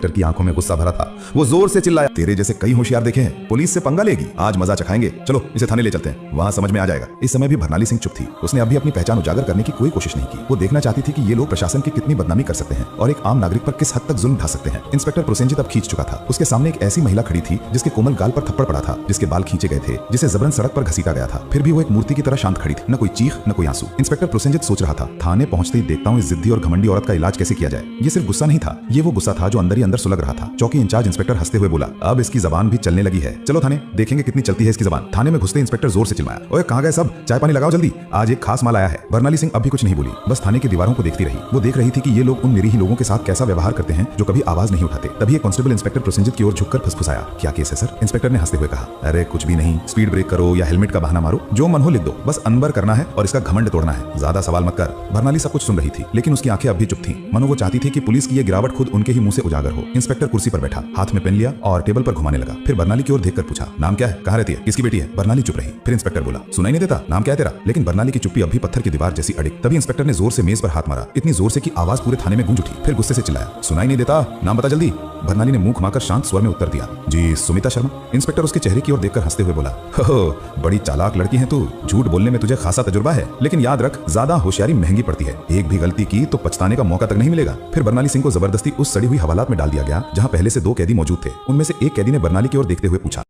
Inspector की आंखों में गुस्सा भरा था। वो जोर से चिल्लाया, तेरे जैसे कई होशियार देखे हैं, पुलिस से पंगा लेगी, आज मजा चखाएंगे, चलो इसे थाने ले चलते हैं, वहां समझ में आ जाएगा। इस समय भी भरनाली सिंह चुप थी। उसने अभी अपनी पहचान उजागर करने की कोई कोशिश नहीं की। वो देखना चाहती थी कि ये लोग प्रशासन की कितनी बदनामी कर सकते हैं और एक आम नागरिक पर किस हद तक जुल्म ढा सकते हैं। इंस्पेक्टर प्रोसेनजित अब खींच चुका था। उसके सामने एक ऐसी महिला खड़ी थी जिसके कोमल गाल पर थप्पड़ पड़ा था, जिसके बाल खींचे गए थे, जिसे जबरन सड़क पर घसीटा गया था। फिर भी वो एक मूर्ति की तरह शांत खड़ी थी, न कोई चीख न कोई आंसू। इंस्पेक्टर प्रोसेनजित सोच रहा था, थाने पहुंचते ही देखता हूँ इस जिद्दी और घमंडी औरत का इलाज कैसे किया जाए। ये सिर्फ गुस्सा नहीं था, ये वो गुस्सा था जो अंदर ही अंदर सुलग रहा था। चौकी इंचार्ज इंस्पेक्टर हंसते हुए बोला, अब इसकी जबान भी चलने लगी है, चलो थाने देखेंगे कितनी चलती है इसकी जबान। थाने में घुसते इंस्पेक्टर जोर से चिल्लाया, ओए कहां गए सब, चाय पानी लगाओ जल्दी, आज एक खास माल आया है। भरनाली सिंह अब भी कुछ नहीं बोली, बस थाने की दीवारों को देखती रही। वो देख रही थी कि ये लोग उन निरीह लोगों के साथ कैसा व्यवहार करते हैं जो कभी आवाज नहीं उठाते। तभी एक कांस्टेबल इंस्पेक्टर प्रोसेनजित की ओर झुककर फुसफुसाया, क्या केस है सर? इंस्पेक्टर ने हंसते हुए कहा, अरे कुछ भी नहीं, स्पीड ब्रेक करो या हेलमेट का बहाना मारो, जो मन हो लिख दो, बस अनबर करना है और इसका घमंड तोड़ना है, ज्यादा सवाल मत कर। भरनाली सब कुछ सुन रही थी, लेकिन उसकी आंखें अब भी चुप थीं। मनो वो चाहती थी कि पुलिस की ये गिरावट खुद उनके ही मुंह से उजागर हो। इंस्पेक्टर कुर्सी पर बैठा, हाथ में पेन लिया और टेबल पर घुमाने लगा। फिर बरनाली की ओर देखकर पूछा, नाम क्या है, कहाँ रहती है, किसकी बेटी है? बरनाली चुप रही। फिर इंस्पेक्टर बोला, सुनाई नहीं देता, नाम क्या है तेरा? लेकिन बरनाली की चुप्पी अभी पत्थर की दीवार जैसी अड़िग। तभी इंस्पेक्टर ने जोर से मेज पर हाथ मारा, इतनी जोर से कि आवाज पूरे थाने में गूंज उठी। फिर गुस्से से चिल्लाया, सुनाई नहीं देता, नाम बता जल्दी। बरनाली ने मुंह घुमाकर शांत स्वर में उत्तर दिया, जी सुमिता शर्मा। इंस्पेक्टर उसके चेहरे की ओर देखकर हंसते हुए बोला, हो बड़ी चालाक लड़की है तू, झूठ बोलने में तुझे खासा तजुर्बा है, लेकिन याद रख ज्यादा होशियारी महंगी पड़ती है, एक भी गलती की तो पछताने का मौका तक नहीं मिलेगा। फिर बरनाली सिंह को जबरदस्ती उस सड़ी हुई हवालात में डाल दिया गया जहां पहले से 2 कैदी मौजूद थे। उनमें से एक कैदी ने बरनाली की ओर देखते हुए पूछा,